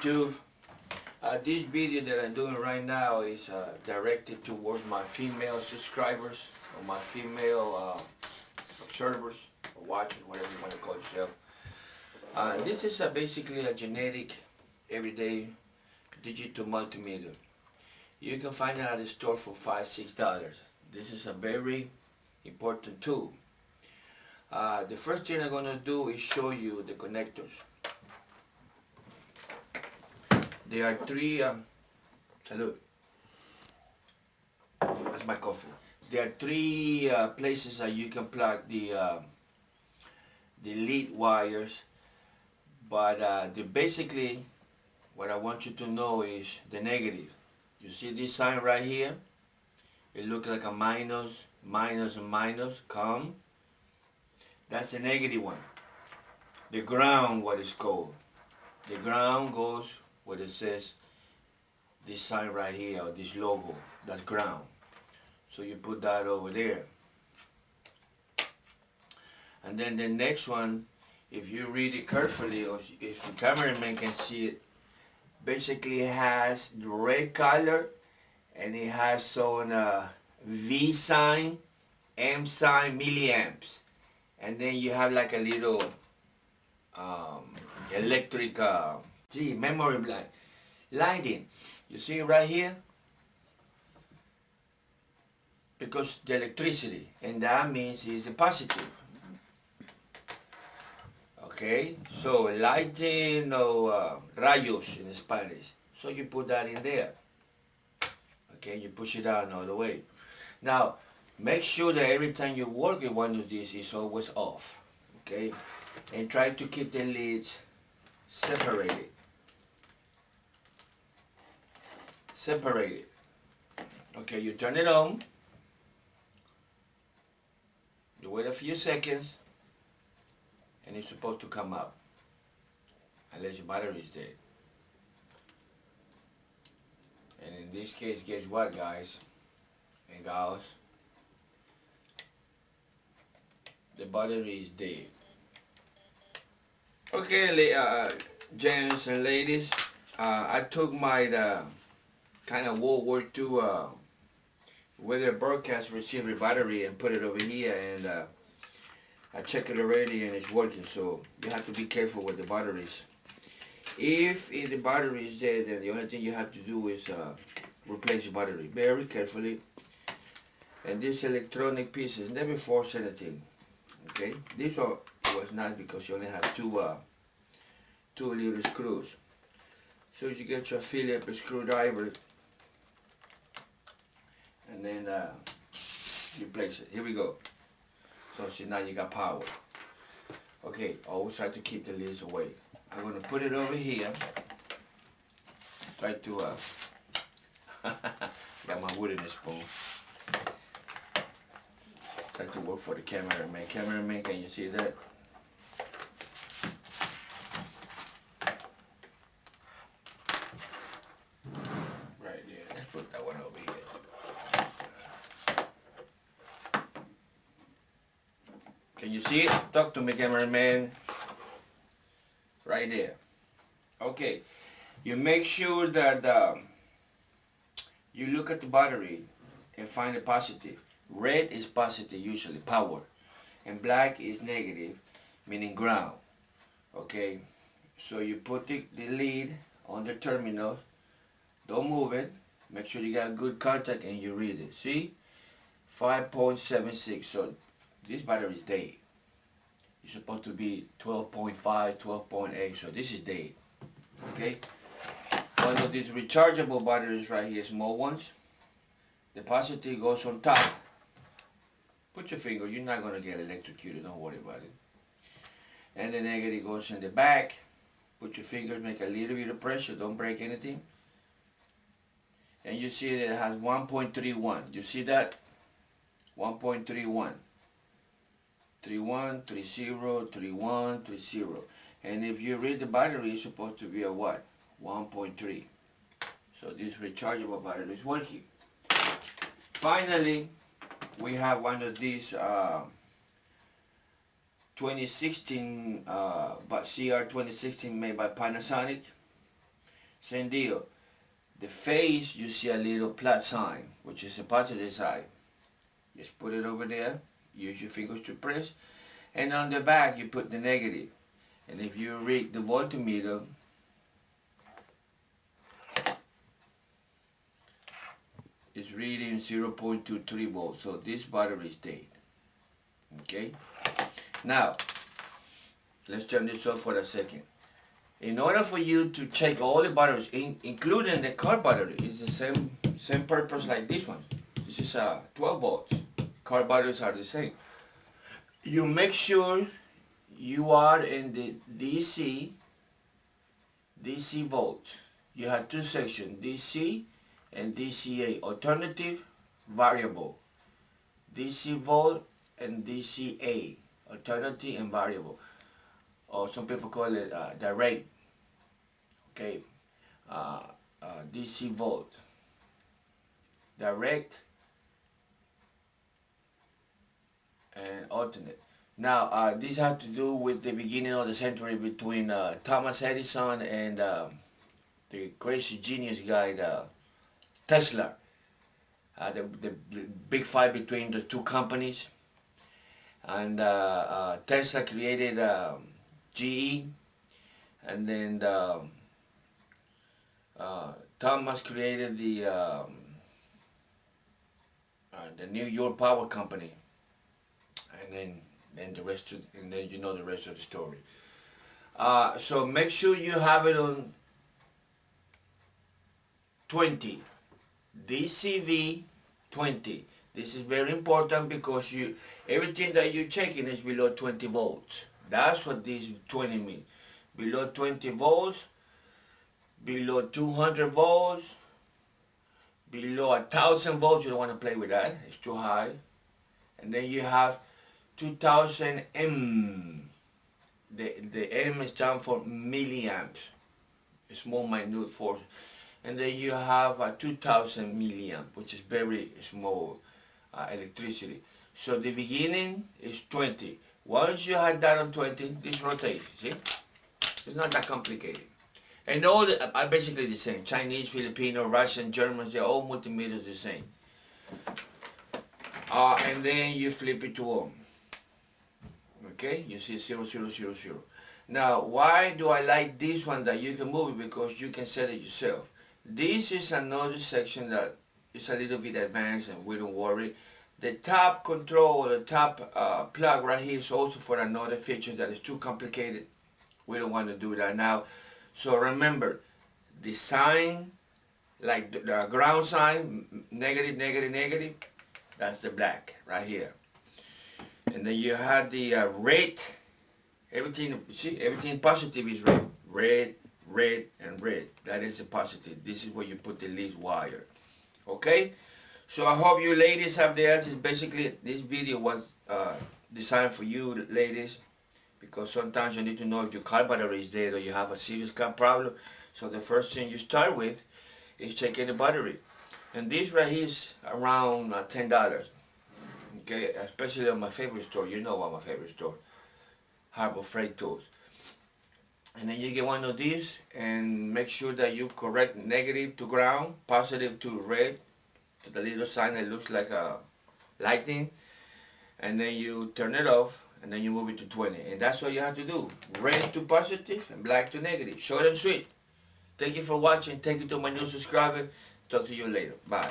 YouTube. This video that I'm doing right now is directed towards my female subscribers or my female observers or watchers, whatever you want to call yourself. This is basically a genetic everyday digital multimeter. You can find it at the store for $5-6. This is a very important tool. The first thing I'm going to do is show you the connectors. There are three, salud, that's my coffee. There are three places that you can plug the lead wires, but basically what I want you to know is the negative. You see this sign right here? It looks like a minus, minus, and minus, come. That's the negative one. The ground, what is called. The ground goes where it says this sign right here, or this logo, that's ground. So you put that over there. And then the next one, if you read it carefully, or if the cameraman can see it, basically it has the red color, and it has some V sign, M sign, milliamps. And then you have like a little electric memory blind lighting. You see it right here? Because the electricity, and that means it's a positive. Okay, so lighting or rayos in Spanish. So you put that in there. Okay, you push it down all the way. Now, make sure that every time you work with one of these, it's always off. Okay, and try to keep the leads separated. Separated. Okay, you turn it on. You wait a few seconds, and it's supposed to come up, unless your battery is dead. And in this case, guess what, guys and gals? The battery is dead. Okay, gents and ladies, I took my kind of World War II weather broadcast receiver battery and put it over here, and I checked it already and it's working. So you have to be careful with the batteries. If the battery is dead, then the only thing you have to do is replace the battery very carefully. And this electronic pieces, never force anything. Okay, this one was nice because you only have two little screws. So you get your Phillips screwdriver, and then you place it. Here we go. So see, now you got power. Okay, always try to keep the leads away. I'm going to put it over here. Try to got my wood in the spoon. Try to work for the cameraman. Cameraman, can you see that? Right there. Let's put that one over here. Can you see it? Talk to me, cameraman. Right there. Okay. You make sure that you look at the battery and find a positive. Red is positive, usually power, and black is negative, meaning ground. Okay, so you put the lead on the terminal, don't move it, make sure you got good contact, and you read it. See, 5.76. so this battery is dead. It's supposed to be 12.5, 12.8, so this is dead. Okay, one of these rechargeable batteries right here, small ones, the positive goes on top. Put your finger, you're not going to get electrocuted, don't worry about it. And the negative goes in the back. Put your fingers, make a little bit of pressure, don't break anything. And you see that it has 1.31. You see that? 1.31. 31, 30, 31, 30. And if you read the battery, it's supposed to be a what? 1.3. So this rechargeable battery is working. Finally, we have one of these 2016 but CR 2016 made by Panasonic. Same deal. The face, you see a little plus sign, which is the positive side. Just put it over there. Use your fingers to press. And on the back, you put the negative. And if you read the voltmeter, it's reading 0.23 volts. So this battery is dead. Okay? Now, let's turn this off for a second. In order for you to check all the batteries, including the car battery, it's the same purpose like this one. This is 12 volts. Car batteries are the same. You make sure you are in the DC volt. You have two sections, DC and DCA, alternative variable. DC volt and DCA, alternative and variable. Or some people call it direct. Okay, DC volt, direct and alternate. Now, this has to do with the beginning of the century between Thomas Edison and the crazy genius guy, Tesla. The big fight between the two companies. And Tesla created GE, and then Thomas created the New York Power Company, and then the rest of, and then you know the rest of the story. So make sure you have it on 20, DCV 20. This is very important because everything that you're checking is below 20 volts. That's what this 20 means. Below 20 volts, below 200 volts, below 1,000 volts, you don't want to play with that. It's too high. And then you have 2,000 M. The M stands for milliamps. It's more minute force. And then you have 2,000 milliamp, which is very small electricity. So the beginning is 20. Once you have that on 20, this rotates, see? It's not that complicated. And all are basically the same. Chinese, Filipino, Russian, Germans, they're all multimeters the same. And then you flip it to ohm. Okay, you see 0, 0, 0, 0. Now, why do I like this one that you can move it? Because you can set it yourself. This is another section that is a little bit advanced, and we don't worry. The top control, the top plug right here is also for another feature that is too complicated. We don't want to do that now. So remember, the sign, like the ground sign, negative, negative, negative, that's the black right here. And then you have the red, everything, see, everything positive is red. Red, red, and red. That is the positive. This is where you put the lead wire. Okay? So I hope you ladies have the answers. Basically, this video was designed for you ladies, because sometimes you need to know if your car battery is dead or you have a serious car problem. So the first thing you start with is checking the battery. And this right here is around $10. Okay, especially on my favorite store. You know about my favorite store, Harbor Freight Tools. And then you get one of these and make sure that you correct negative to ground, positive to red, to the little sign that looks like a lightning. And then you turn it off, and then you move it to 20. And that's all you have to do. Red to positive and black to negative. Short and sweet. Thank you for watching. Thank you to my new subscriber. Talk to you later. Bye.